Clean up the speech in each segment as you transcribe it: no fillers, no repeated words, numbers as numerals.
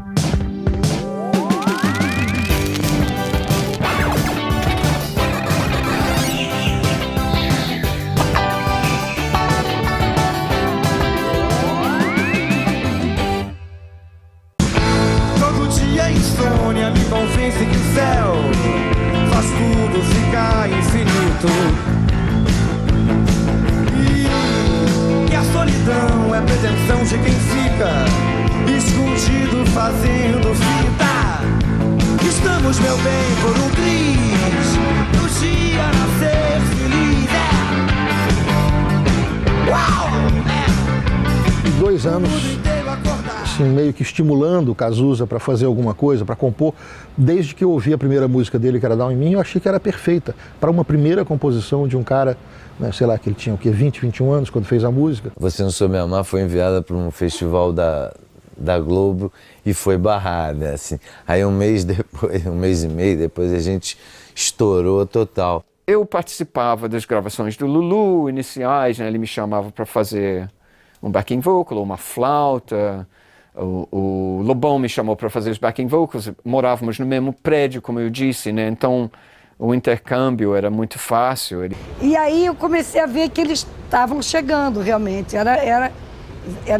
Todo dia a insônia me convence que o céu faz tudo ficar infinito. E a solidão é a pretensão de quem fica escondido fazendo fita. Estamos, meu bem, por um triz do dia nascer feliz. Uau! 2 anos, assim, meio que estimulando o Cazuza para fazer alguma coisa, para compor. Desde que eu ouvi a primeira música dele, que era Down in Me, eu achei que era perfeita para uma primeira composição de um cara, né, sei lá, que ele tinha o quê, 20, 21 anos quando fez a música. Você Não Soube Me Amar foi enviada para um festival da Globo e foi barrada, assim. Aí um mês e meio depois a gente estourou total. Eu participava das gravações do Lulu iniciais, né? Ele me chamava para fazer um backing vocal ou uma flauta. O Lobão me chamou para fazer os backing vocals. Morávamos no mesmo prédio, como eu disse, né? Então o intercâmbio era muito fácil. E aí eu comecei a ver que eles estavam chegando realmente. Era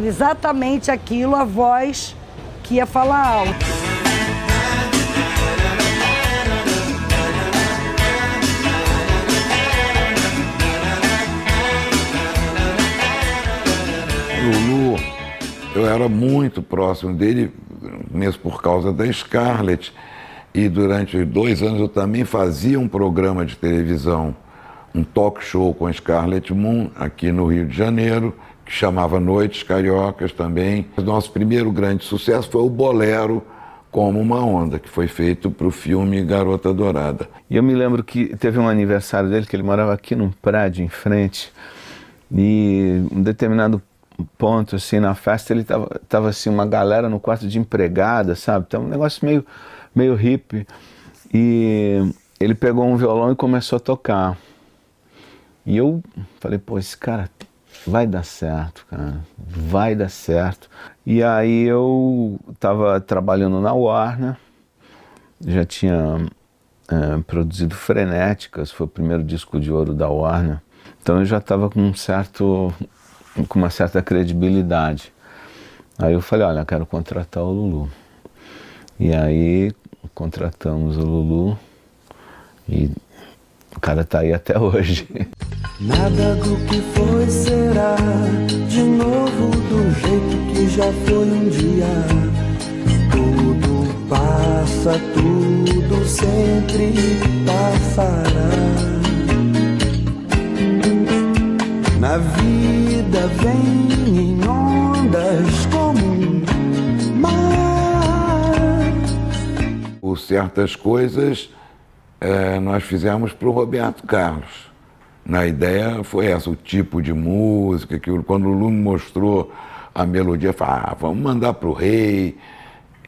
exatamente aquilo, a voz que ia falar alto. Lulu, eu era muito próximo dele, mesmo por causa da Scarlett. E durante 2 anos eu também fazia um programa de televisão, um talk show com a Scarlett Moon, aqui no Rio de Janeiro, que chamava Noites Cariocas também. O nosso primeiro grande sucesso foi o Bolero Como Uma Onda, que foi feito para o filme Garota Dourada. E eu me lembro que teve um aniversário dele, que ele morava aqui num prédio em frente, e um determinado ponto, assim, na festa, ele tava assim, uma galera no quarto de empregada, sabe? Então, um negócio meio hippie. E ele pegou um violão e começou a tocar. E eu falei, pô, esse cara vai dar certo, cara, vai dar certo. E aí eu tava trabalhando na Warner, já tinha produzido Frenéticas, foi o primeiro disco de ouro da Warner. Então eu já estava com uma certa credibilidade. Aí eu falei, olha, eu quero contratar o Lulu. E aí contratamos o Lulu e o cara tá aí até hoje. Nada do que foi será de novo do jeito que já foi um dia. Tudo passa, tudo sempre passará. Na vida vem em ondas como um mar. Por certas coisas nós fizemos para o Roberto Carlos. Na ideia foi essa, o tipo de música, que quando o Lulu me mostrou a melodia, eu falei, vamos mandar para o Rei.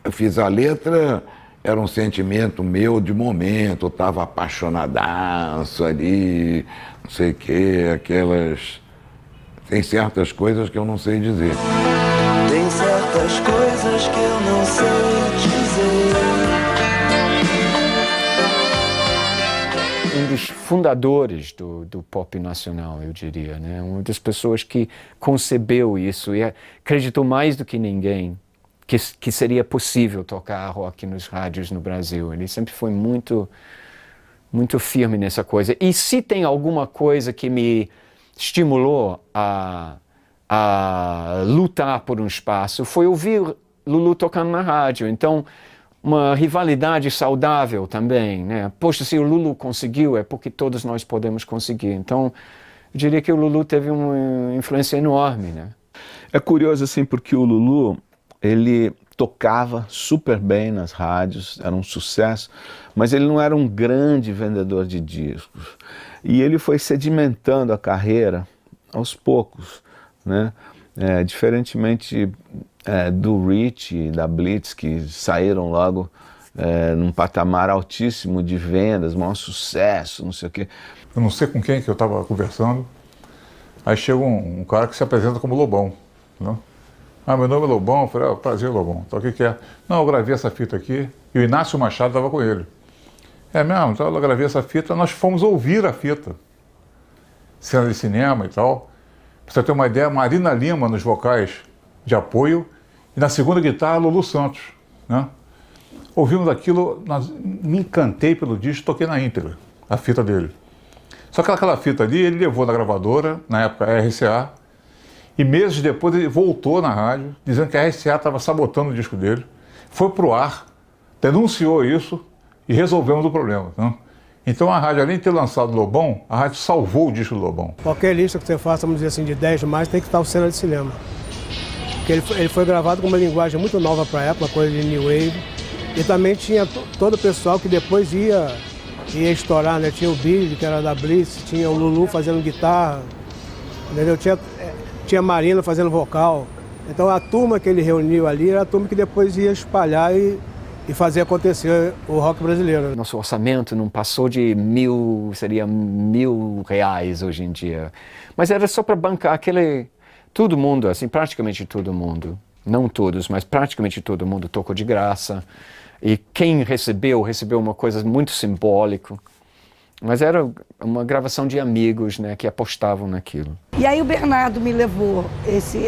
Eu fiz a letra, era um sentimento meu de momento, eu estava apaixonadaço ali, não sei o quê, aquelas... Tem certas coisas que eu não sei dizer. Tem certas coisas que eu não sei dizer. Um dos fundadores do pop nacional, eu diria, né? Uma das pessoas que concebeu isso e acreditou mais do que ninguém que seria possível tocar rock nos rádios no Brasil. Ele sempre foi muito, muito firme nessa coisa. E se tem alguma coisa que me estimulou a lutar por um espaço, foi ouvir Lulu tocando na rádio. Então, uma rivalidade saudável também, né? Poxa, se o Lulu conseguiu, é porque todos nós podemos conseguir. Então, eu diria que o Lulu teve uma influência enorme, né? É curioso, assim, porque o Lulu, ele tocava super bem nas rádios, era um sucesso, mas ele não era um grande vendedor de discos. E ele foi sedimentando a carreira aos poucos, né? Diferentemente do Rich e da Blitz, que saíram logo num patamar altíssimo de vendas, maior sucesso, não sei o quê. Eu não sei com quem que eu estava conversando, aí chega um cara que se apresenta como Lobão, né? Ah, meu nome é Lobão. Eu falei, prazer, Lobão. Então o que é? Não, eu gravei essa fita aqui e o Inácio Machado estava com ele. É mesmo? Então eu gravei essa fita, nós fomos ouvir a fita. Cena de cinema e tal. Pra você ter uma ideia, Marina Lima nos vocais de apoio e na segunda guitarra, Lulu Santos, né? Ouvimos aquilo, me encantei pelo disco, toquei na íntegra, a fita dele. Só que aquela fita ali, ele levou na gravadora, na época RCA, e meses depois ele voltou na rádio, dizendo que a RCA estava sabotando o disco dele, foi pro ar, denunciou isso e resolvemos o problema, né? Então a rádio, além de ter lançado o Lobão, a rádio salvou o disco do Lobão. Qualquer lista que você faça, vamos dizer assim, de 10 mais, tem que estar o Cena de Cinema. Porque ele foi gravado com uma linguagem muito nova para a época, uma coisa de New Wave. E também tinha todo o pessoal que depois ia estourar, né? Tinha o Billy, que era da Blitz, tinha o Lulu fazendo guitarra, entendeu? Tinha a Marina fazendo vocal. Então a turma que ele reuniu ali era a turma que depois ia espalhar e fazer acontecer o rock brasileiro. Nosso orçamento não passou de seria R$1.000 hoje em dia. Mas era só para bancar todo mundo, assim, praticamente todo mundo. Não todos, mas praticamente todo mundo tocou de graça. E quem recebeu uma coisa muito simbólica. Mas era uma gravação de amigos, né, que apostavam naquilo. E aí o Bernardo me levou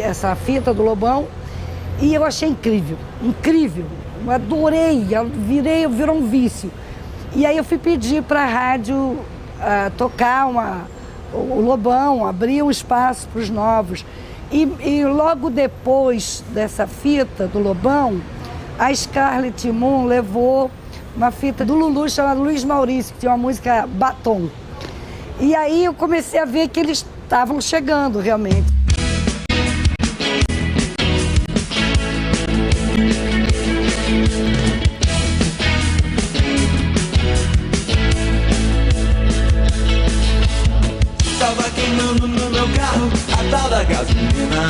essa fita do Lobão e eu achei incrível, incrível. Eu adorei, virou um vício. E aí eu fui pedir para a rádio tocar o Lobão, abrir um espaço para os novos. E logo depois dessa fita do Lobão, a Scarlett Moon levou uma fita do Lulu chamada Luiz Maurício, que tinha uma música Batom. E aí eu comecei a ver que eles estavam chegando realmente. Tava queimando no meu carro a tal da gasolina.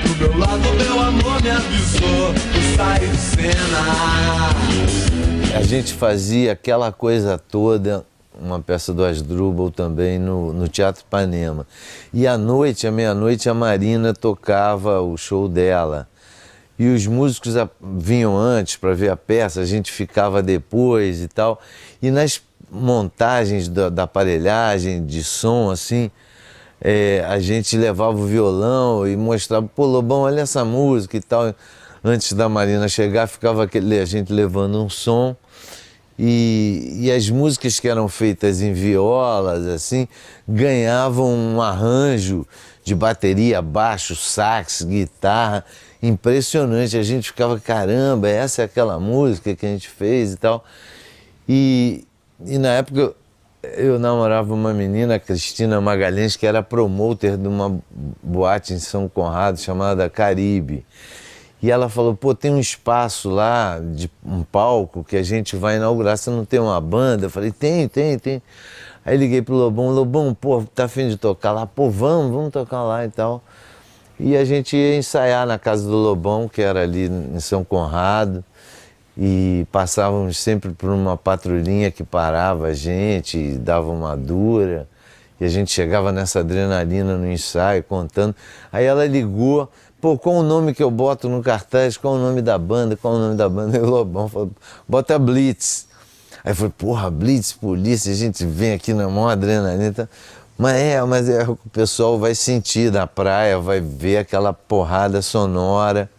Do meu lado meu amor me avisou que saí de cena. A gente fazia aquela coisa toda, uma peça do Asdrubal também no Teatro Ipanema. E à noite, à meia-noite, a Marina tocava o show dela. E os músicos vinham antes para ver a peça, a gente ficava depois e tal. E nas montagens da aparelhagem de som, assim, a gente levava o violão e mostrava, pô, Lobão, olha essa música e tal. Antes da Marina chegar, ficava a gente levando um som e as músicas que eram feitas em violas, assim, ganhavam um arranjo de bateria, baixo, sax, guitarra, impressionante. A gente ficava, caramba, essa é aquela música que a gente fez e tal. E na época eu namorava uma menina, Cristina Magalhães, que era promoter de uma boate em São Conrado chamada Caribe. E ela falou, pô, tem um espaço lá, de um palco que a gente vai inaugurar, você não tem uma banda? Eu falei, tem. Aí liguei pro Lobão, pô, tá afim de tocar lá? Pô, vamos tocar lá e tal. E a gente ia ensaiar na casa do Lobão, que era ali em São Conrado. E passávamos sempre por uma patrulhinha que parava a gente e dava uma dura. E a gente chegava nessa adrenalina no ensaio, contando. Aí ela ligou, pô, qual o nome que eu boto no cartaz? Qual o nome da banda? E o Lobão falou, bota Blitz. Aí eu falei, porra, Blitz, polícia, a gente vem aqui na maior adrenalina. Mas o pessoal vai sentir na praia, vai ver aquela porrada sonora.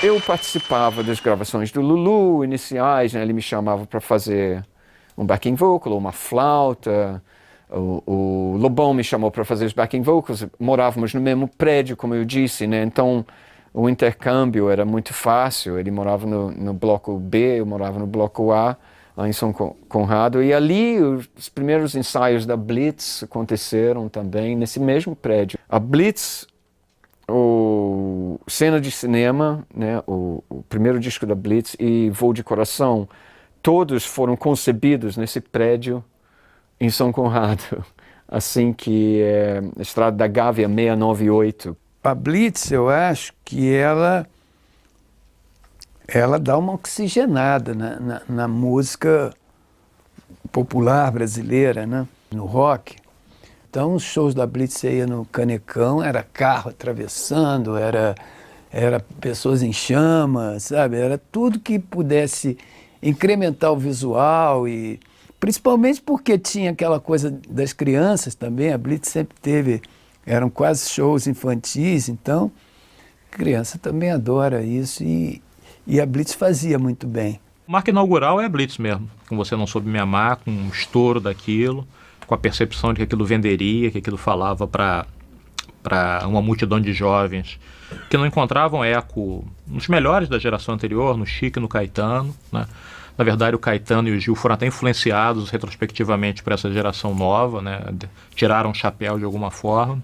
Eu participava das gravações do Lulu iniciais, né? Ele me chamava para fazer um backing vocal, uma flauta. O Lobão me chamou para fazer os backing vocals. Morávamos no mesmo prédio, como eu disse, né? Então o intercâmbio era muito fácil. Ele morava no bloco B, eu morava no bloco A, lá em São Conrado. E ali os primeiros ensaios da Blitz aconteceram também nesse mesmo prédio. A Blitz, o Cena de Cinema, né, o primeiro disco da Blitz e Voo de Coração, todos foram concebidos nesse prédio em São Conrado. assim, que é Estrada da Gávea 698. A Blitz, eu acho que ela dá uma oxigenada na música popular brasileira, né? No rock. Então, os shows da Blitz, você ia no Canecão, era carro atravessando, era pessoas em chamas, sabe? Era tudo que pudesse incrementar o visual, e principalmente porque tinha aquela coisa das crianças também. A Blitz sempre teve, eram quase shows infantis, então a criança também adora isso, e a Blitz fazia muito bem. O marco inaugural é a Blitz mesmo, com Você Não Soube Me Amar, com o estouro daquilo, com a percepção de que aquilo venderia, que aquilo falava para uma multidão de jovens que não encontravam eco nos melhores da geração anterior, no Chico e no Caetano, né? Na verdade, o Caetano e o Gil foram até influenciados retrospectivamente por essa geração nova, né? Tiraram o chapéu de alguma forma.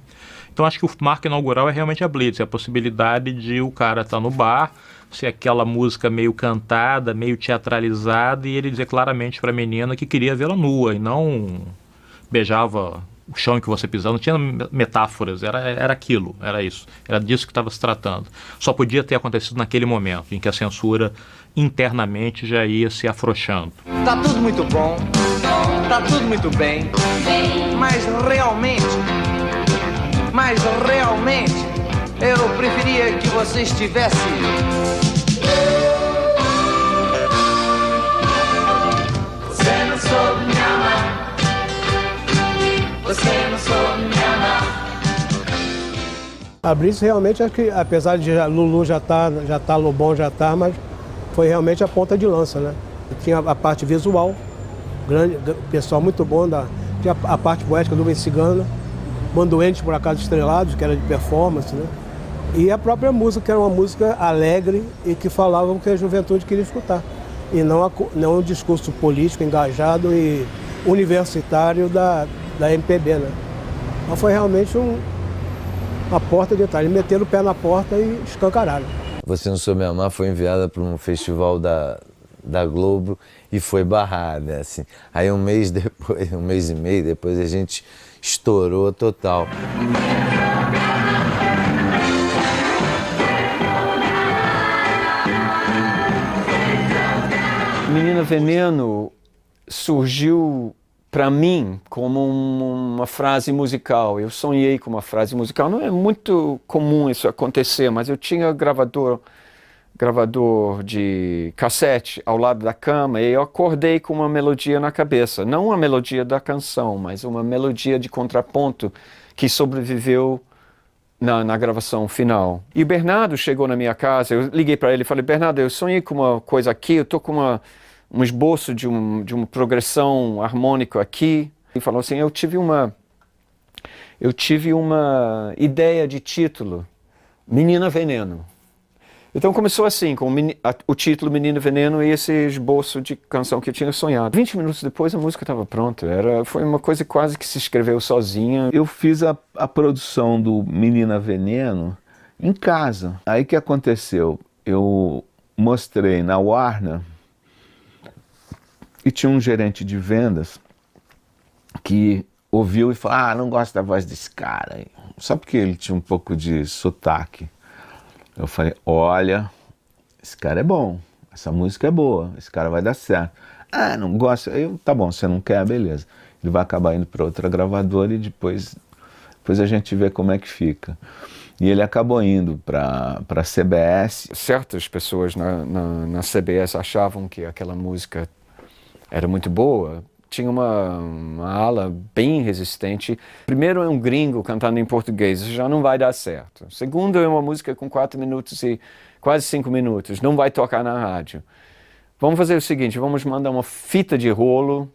Então, acho que o marco inaugural é realmente a Blitz, é a possibilidade de o cara estar no bar, ser aquela música meio cantada, meio teatralizada, e ele dizer claramente para a menina que queria vê-la nua e não beijava o chão em que você pisava, não tinha metáforas, era aquilo, era isso, era disso que estava se tratando. Só podia ter acontecido naquele momento em que a censura internamente já ia se afrouxando. Tá tudo muito bom, tá tudo muito bem, mas realmente eu preferia que você estivesse... Você não soube me amar, você não soube me amar. A Blitz realmente, acho que apesar de Lulu já tá, Lobão já tá, mas foi realmente a ponta de lança, né? Tinha a parte visual, grande, pessoal muito bom, tinha a parte poética do Luiz Cigano, Mandoentes por Acaso Estrelados, que era de performance, né? E a própria música, que era uma música alegre e que falava o que a juventude queria escutar. E não um discurso político engajado e universitário da MPB, né? Então foi realmente uma porta de entrada. Eles meteram o pé na porta e escancararam. Você Não Soube Me Amar foi enviada para um festival da Globo e foi barrada, assim. Aí um mês e meio depois, a gente estourou total. Menina Veneno surgiu para mim como uma frase musical. Eu sonhei com uma frase musical. Não é muito comum isso acontecer, mas eu tinha gravador de cassete ao lado da cama e eu acordei com uma melodia na cabeça. Não a melodia da canção, mas uma melodia de contraponto que sobreviveu na gravação final. E o Bernardo chegou na minha casa, eu liguei para ele e falei: Bernardo, eu sonhei com uma coisa aqui, eu tô com um esboço de uma progressão harmônica aqui. Ele falou assim: eu tive uma ideia de título, Menina Veneno. Então começou assim, com o título Menina Veneno e esse esboço de canção que eu tinha sonhado. 20 minutos depois a música estava pronta, foi uma coisa quase que se escreveu sozinha. Eu fiz a produção do Menina Veneno em casa. Aí o que aconteceu? Eu mostrei na Warner e tinha um gerente de vendas que ouviu e falou: não gosto da voz desse cara. Só porque ele tinha um pouco de sotaque. Eu falei: olha, esse cara é bom, essa música é boa, esse cara vai dar certo. Não gosta. Tá bom, você não quer, beleza. Ele vai acabar indo para outra gravadora e depois a gente vê como é que fica. E ele acabou indo para a CBS. Certas pessoas na CBS achavam que aquela música era muito boa. Tinha uma ala bem resistente. Primeiro é um gringo cantando em português, já não vai dar certo. Segundo é uma música com 4 minutos e quase 5 minutos, não vai tocar na rádio. Vamos fazer o seguinte, vamos mandar uma fita de rolo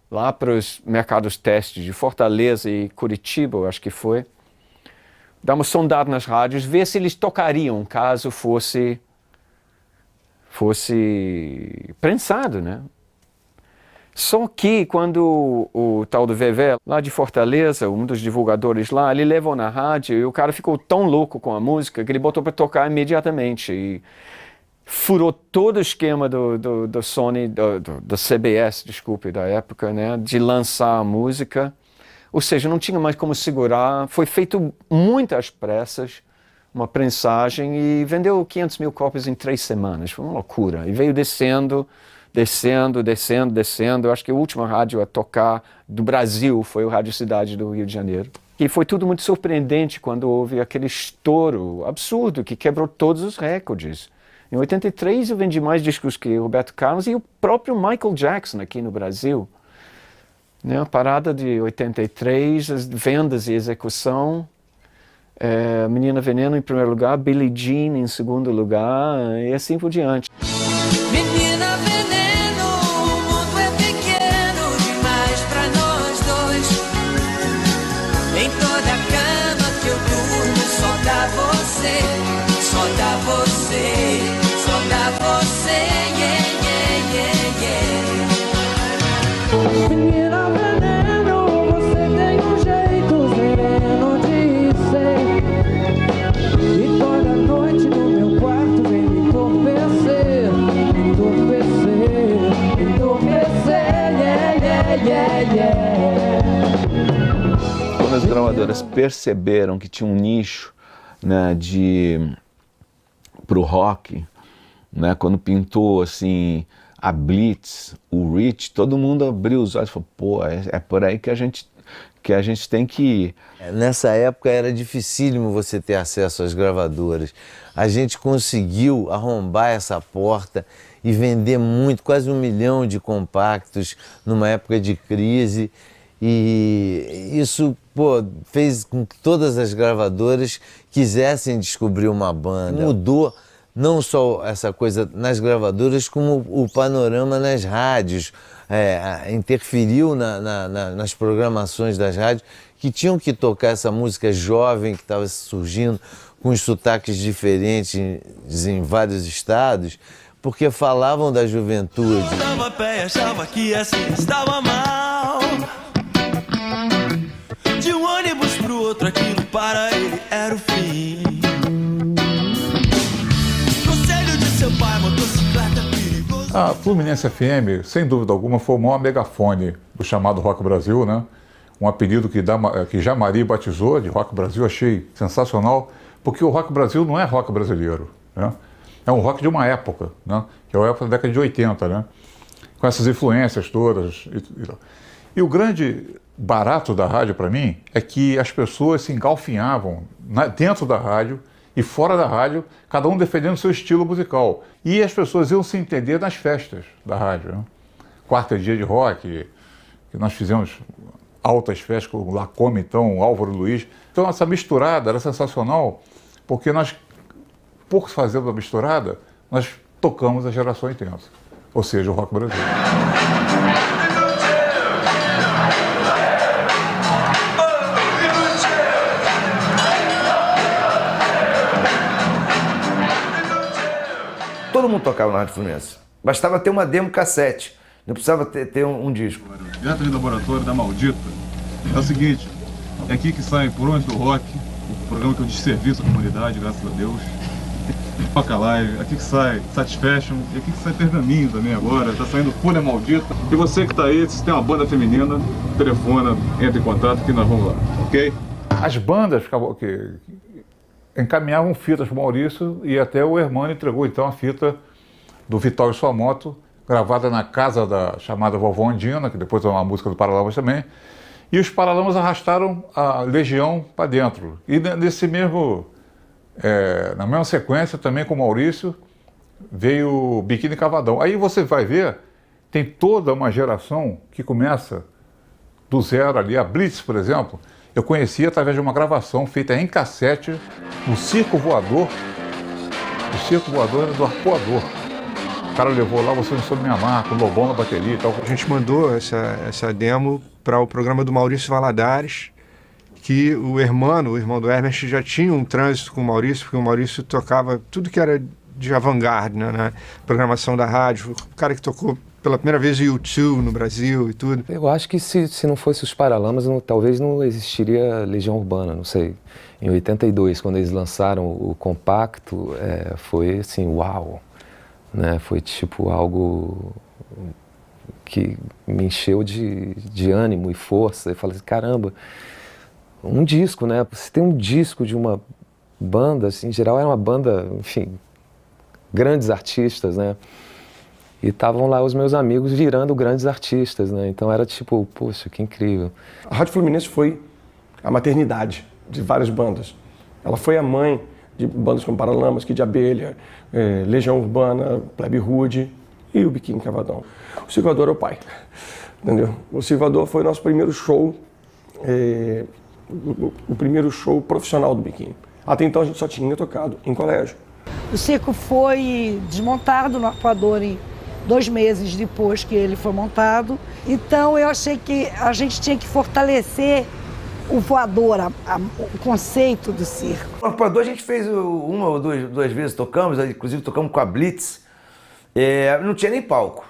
lá para os mercados testes de Fortaleza e Curitiba, eu acho que foi. Dar uma sondada nas rádios, ver se eles tocariam caso fosse prensado, né? Só que quando o tal do Vevé, lá de Fortaleza, um dos divulgadores lá, ele levou na rádio e o cara ficou tão louco com a música que ele botou para tocar imediatamente. E furou todo o esquema do Sony, da CBS, desculpe, da época, né, de lançar a música. Ou seja, não tinha mais como segurar. Foi feito muito às pressas, uma prensagem, e vendeu 500 mil cópias em 3 semanas. Foi uma loucura. E veio descendo. Eu acho que a última rádio a tocar do Brasil foi o Rádio Cidade do Rio de Janeiro. E foi tudo muito surpreendente quando houve aquele estouro absurdo que quebrou todos os recordes. Em 83 eu vendi mais discos que Roberto Carlos e o próprio Michael Jackson aqui no Brasil. A parada de 83, as vendas e execução, Menina Veneno em primeiro lugar, Billie Jean em segundo lugar e assim por diante. Menina Veneno, o mundo é pequeno demais pra nós dois. Em toda cama que eu durmo só dá você, só dá você, só dá você, yeah, yeah, yeah, yeah. Menina Veneno, você tem um jeito sereno de ser. E toda noite no meu quarto vem me entorpecer, yeah, yeah, yeah, yeah. Quando as gravadoras perceberam que tinha um nicho, né, pro rock, né, quando pintou assim a Blitz, o Rich, todo mundo abriu os olhos e falou, pô, é por aí que a gente tem que ir. Nessa época era dificílimo você ter acesso às gravadoras. A gente conseguiu arrombar essa porta e vender muito, quase 1 milhão de compactos numa época de crise. E isso, fez com que todas as gravadoras quisessem descobrir uma banda. Mudou não só essa coisa nas gravadoras, como o panorama nas rádios. Interferiu nas programações das rádios, que tinham que tocar essa música jovem que estava surgindo, com os sotaques diferentes em vários estados, porque falavam da juventude. Estava a pé, achava que assim estava mal. De um ônibus pro outro, aquilo para ele era o fim. Conselho de seu pai, motocicleta perigoso. A Fluminense FM, sem dúvida alguma, foi o maior megafone do chamado Rock Brasil, né? Um apelido que Jamari batizou de Rock Brasil, achei sensacional, porque o Rock Brasil não é rock brasileiro, né? É um rock de uma época, né? Que é a época da década de 80, né? Com essas influências todas. E o grande barato da rádio para mim é que as pessoas se engalfinhavam dentro da rádio e fora da rádio, cada um defendendo seu estilo musical. E as pessoas iam se entender nas festas da rádio, né? Quarta dia de rock, que nós fizemos altas festas com o Lacome, então, o Álvaro Luiz. Então essa misturada era sensacional, porque nós, por fazer a misturada, nós tocamos a geração 80, ou seja, o rock brasileiro. Todo mundo tocava na Rádio Fluminense. Bastava ter uma demo cassete, não precisava ter um disco. Direto de laboratório da Maldita. É o seguinte, é aqui que sai Por Onde do Rock, o programa que eu desserviço à comunidade, graças a Deus. Toca Live, aqui que sai Satisfaction, e aqui que sai Pergaminho também agora, tá saindo Folha Maldita. E você que tá aí, se tem uma banda feminina, telefona, entra em contato que nós vamos lá, ok? As bandas encaminhavam fitas para o Maurício e até o Hermano entregou então a fita do Vital e Sua Moto, gravada na casa da chamada Vovó Andina, que depois é uma música do Paralamas também, e os Paralamas arrastaram a Legião para dentro. E nesse mesmo, na mesma sequência também com o Maurício, veio o Biquíni Cavadão. Aí você vai ver, tem toda uma geração que começa do zero ali. A Blitz, por exemplo, eu conheci através de uma gravação feita em cassete no Circo Voador. O Circo Voador era do Arpoador. O cara levou lá Você Não Soube Me Amar, com o Lobão na bateria e tal. A gente mandou essa demo para o programa do Maurício Valadares, que o irmão do Ernest, já tinha um trânsito com o Maurício, porque o Maurício tocava tudo que era de avant-garde, né, na programação da rádio. O cara que tocou pela primeira vez o U2 no Brasil e tudo. Eu acho que se não fosse os Paralamas, talvez não existiria Legião Urbana, não sei. Em 82, quando eles lançaram o compacto, foi assim, uau! Né? Foi tipo algo que me encheu de ânimo e força. Eu falei assim, caramba, um disco, né? Você tem um disco de uma banda, assim, em geral era uma banda, enfim, grandes artistas, né? E estavam lá os meus amigos virando grandes artistas, né? Então era tipo, poxa, que incrível. A Rádio Fluminense foi a maternidade de várias bandas. Ela foi a mãe de bandas como Paralamas, Kid de Abelha, Legião Urbana, Plebe Rude e o Biquíni Cavadão. O Circo Voador é o pai, entendeu? O Circo Voador foi o nosso primeiro show, o primeiro show profissional do Biquíni. Até então a gente só tinha tocado em colégio. O circo foi desmontado no Arpoador em 2 meses depois que ele foi montado. Então eu achei que a gente tinha que fortalecer o voador, o conceito do circo. No Arpoador a gente fez uma ou duas vezes, tocamos, inclusive tocamos com a Blitz. Não tinha nem palco.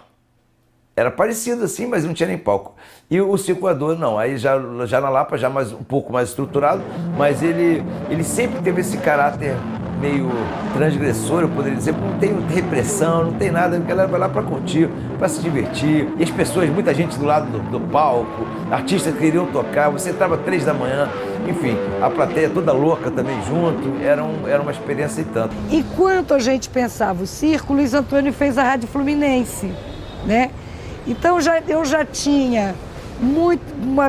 Era parecido assim, mas não tinha nem palco. E o Circo Voador não, aí já na Lapa, já um pouco mais estruturado, mas ele sempre teve esse caráter meio transgressor, eu poderia dizer, não tem repressão, não tem nada, porque ela vai lá para curtir, para se divertir. E as pessoas, muita gente do lado do palco, artistas que queriam tocar, você entrava 3 da manhã, enfim, a plateia toda louca também junto, era uma experiência e tanto. Enquanto a gente pensava o circo, o Luiz Antônio fez a Rádio Fluminense, né? Então eu já tinha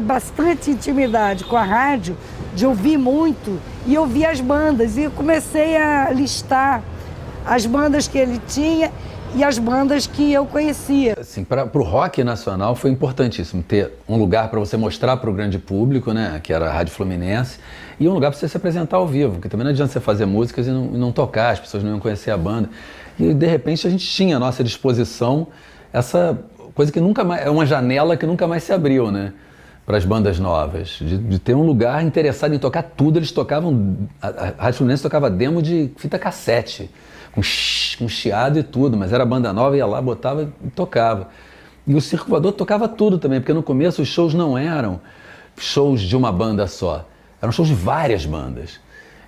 bastante intimidade com a rádio, de ouvir muito e ouvir as bandas. E eu comecei a listar as bandas que ele tinha e as bandas que eu conhecia. Assim, para o rock nacional foi importantíssimo ter um lugar para você mostrar para o grande público, né, que era a Rádio Fluminense, e um lugar para você se apresentar ao vivo, porque também não adianta você fazer músicas e não tocar, as pessoas não iam conhecer a banda. E de repente a gente tinha à nossa disposição essa coisa que nunca mais, é uma janela que nunca mais se abriu, né, para as bandas novas, de ter um lugar interessado em tocar tudo. Eles tocavam, a Rádio Fluminense tocava demo de fita cassete, com chiado e tudo, mas era banda nova, ia lá, botava e tocava. E o Circo Voador tocava tudo também, porque no começo os shows não eram shows de uma banda só, eram shows de várias bandas.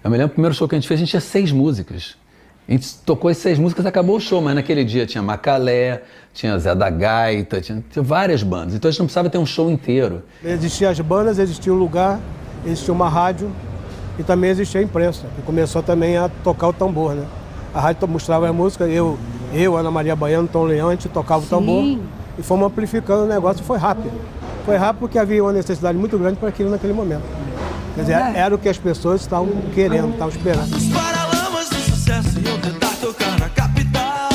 Eu me lembro, o primeiro show que a gente fez, a gente tinha 6 músicas. A gente tocou as 6 músicas, acabou o show, mas naquele dia tinha Macalé, tinha Zé da Gaita, tinha várias bandas. Então a gente não precisava ter um show inteiro. Existiam as bandas, existia um lugar, existia uma rádio e também existia a imprensa, que começou também a tocar o tambor, né? A rádio mostrava as músicas, eu, Ana Maria Baiano, Tom Leão, a gente tocava o tambor e fomos amplificando o negócio. Foi rápido. Foi rápido porque havia uma necessidade muito grande para aquilo naquele momento. Quer dizer, era o que as pessoas estavam querendo, estavam esperando. Iam tentar tocar na capital,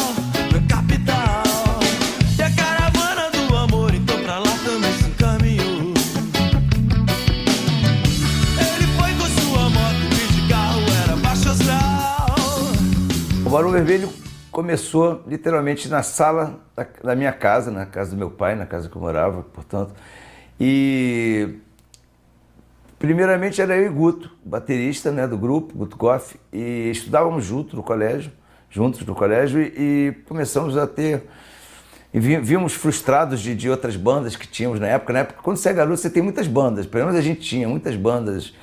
e a caravana do amor então pra lá também se encaminhou. Ele foi com sua moto e de carro era baixo astral. O Barão Vermelho começou literalmente na sala da minha casa, na casa do meu pai, na casa que eu morava, portanto, e primeiramente era eu e Guto, baterista, né, do grupo, Guto Goff, e estudávamos juntos no colégio, e começamos a ter... E víamos frustrados de outras bandas que tínhamos na época. Na época, quando você é garoto, você tem muitas bandas, pelo menos a gente tinha muitas bandas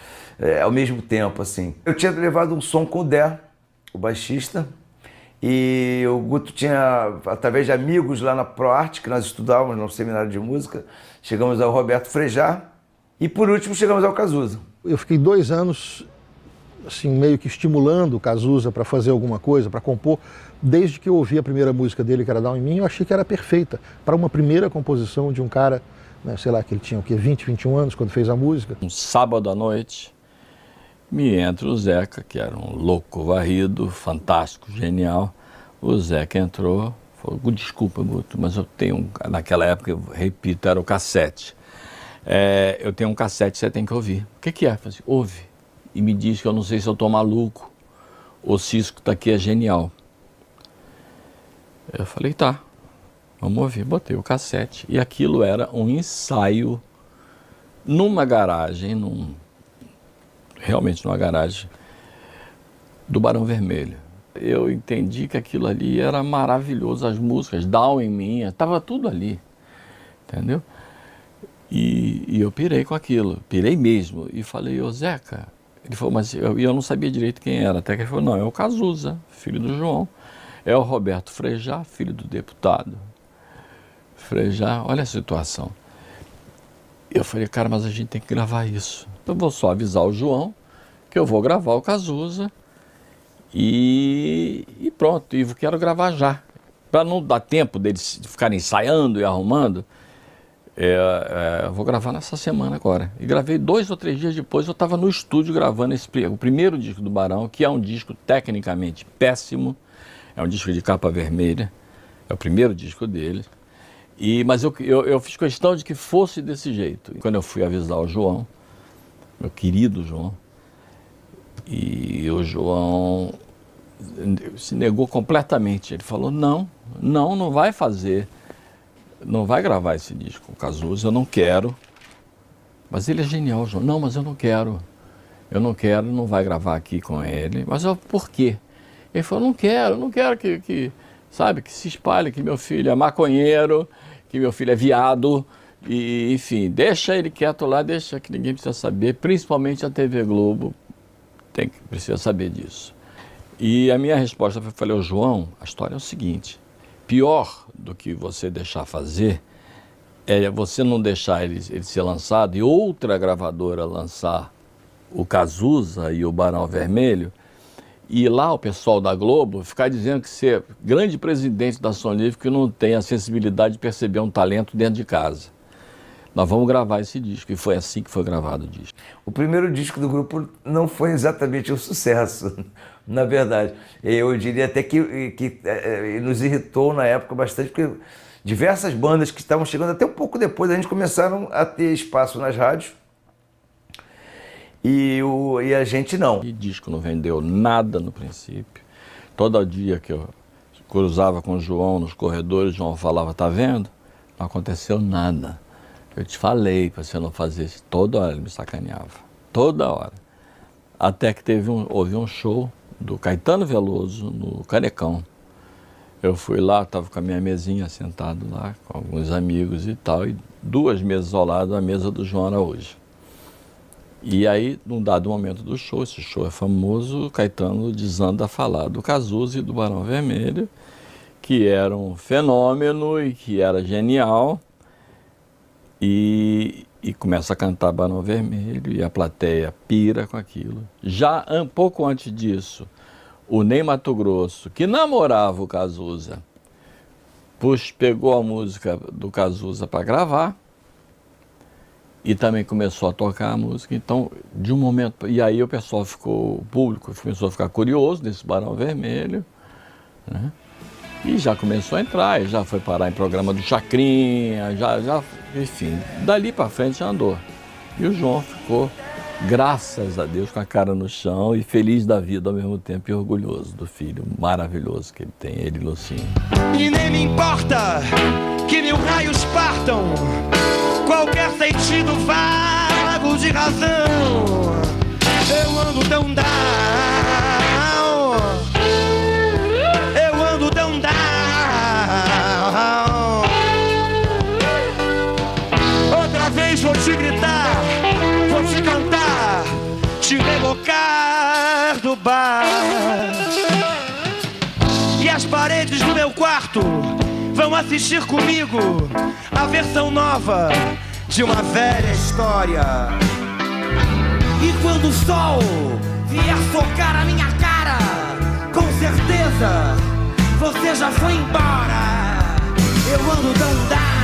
ao mesmo tempo, assim. Eu tinha levado um som com o Dé, o baixista, e o Guto tinha, através de amigos lá na ProArte, que nós estudávamos no seminário de música, chegamos ao Roberto Frejá, e por último chegamos ao Cazuza. Eu fiquei 2 anos assim, meio que estimulando o Cazuza para fazer alguma coisa, para compor. Desde que eu ouvi a primeira música dele, que era Down em Mim, eu achei que era perfeita para uma primeira composição de um cara, né, sei lá, que ele tinha o quê, 20, 21 anos quando fez a música. Um sábado à noite, me entra o Zeca, que era um louco varrido, fantástico, genial. O Zeca entrou, falou, desculpa, Guto, mas eu tenho, naquela época, eu repito, era o cassete. Eu tenho um cassete, você tem que ouvir. O que é? Eu falei assim, ouve. E me diz que eu não sei se eu tô maluco ou se isso que tá aqui é genial. Eu falei, tá, vamos ouvir. Botei o cassete e aquilo era um ensaio numa garagem, realmente numa garagem do Barão Vermelho. Eu entendi que aquilo ali era maravilhoso, as músicas, Down em Mim, estava tudo ali, entendeu? E eu pirei com aquilo, pirei mesmo. E falei, ô Zeca, ele falou, mas eu não sabia direito quem era. Até que ele falou, não, é o Cazuza, filho do João. É o Roberto Frejá, filho do deputado. Frejá, olha a situação. Eu falei, cara, mas a gente tem que gravar isso. Eu vou só avisar o João que eu vou gravar o Cazuza e pronto, e quero gravar já. Para não dar tempo deles ficarem ensaiando e arrumando, eu vou gravar nessa semana agora. E gravei 2 ou 3 dias depois, eu estava no estúdio gravando o primeiro disco do Barão, que é um disco tecnicamente péssimo, é um disco de capa vermelha, é o primeiro disco dele. Mas eu fiz questão de que fosse desse jeito. Quando eu fui avisar o João, meu querido João, e o João se negou completamente. Ele falou, não vai fazer, não vai gravar esse disco, o Cazuza, eu não quero. Mas ele é genial, João. Não, mas eu não quero, não vai gravar aqui com ele. Mas por quê? Ele falou, não quero que se espalhe que meu filho é maconheiro, que meu filho é viado, e enfim, deixa ele quieto lá, deixa que ninguém precisa saber, principalmente a TV Globo precisa saber disso. E a minha resposta foi, falei, João, a história é o seguinte, pior do que você deixar fazer, é você não deixar ele ser lançado e outra gravadora lançar o Cazuza e o Barão Vermelho, e lá o pessoal da Globo ficar dizendo que você é grande presidente da Som Livre que não tem a sensibilidade de perceber um talento dentro de casa. Nós vamos gravar esse disco, e foi assim que foi gravado o disco. O primeiro disco do grupo não foi exatamente um sucesso, na verdade. Eu diria até que nos irritou na época bastante, porque diversas bandas que estavam chegando até um pouco depois, a gente começaram a ter espaço nas rádios, e a gente não. E disco não vendeu nada no princípio. Todo dia que eu cruzava com o João nos corredores, o João falava, tá vendo? Não aconteceu nada. Eu te falei para você não fazer isso. Toda hora ele me sacaneava. Toda hora. Até que houve um show do Caetano Veloso no Canecão. Eu fui lá, estava com a minha mesinha sentado lá, com alguns amigos e tal, e 2 mesas ao lado, a mesa do João Araújo. E aí, num dado momento do show, esse show é famoso, o Caetano desanda a falar do Cazuza e do Barão Vermelho, que era um fenômeno e que era genial, e começa a cantar Barão Vermelho e a plateia pira com aquilo. Já um pouco antes disso, o Ney Matogrosso, que namorava o Cazuza, pegou a música do Cazuza para gravar, e também começou a tocar a música, então, de um momento... E aí o público começou a ficar curioso desse Barão Vermelho, né? E já começou a entrar, já foi parar em programa do Chacrinha, enfim, dali para frente já andou. E o João ficou, graças a Deus, com a cara no chão e feliz da vida ao mesmo tempo e orgulhoso do filho maravilhoso que ele tem, ele e Lucinho. E nem me importa que 1000 raios partam, qualquer sentido vago de razão. Eu ando tão down, eu ando tão down. Outra vez vou te gritar, vou te cantar, te relocar do bar. E as paredes do meu quarto vão assistir comigo a versão nova de uma velha história. E quando o sol vier socar a minha cara, com certeza você já foi embora. Eu ando tão down.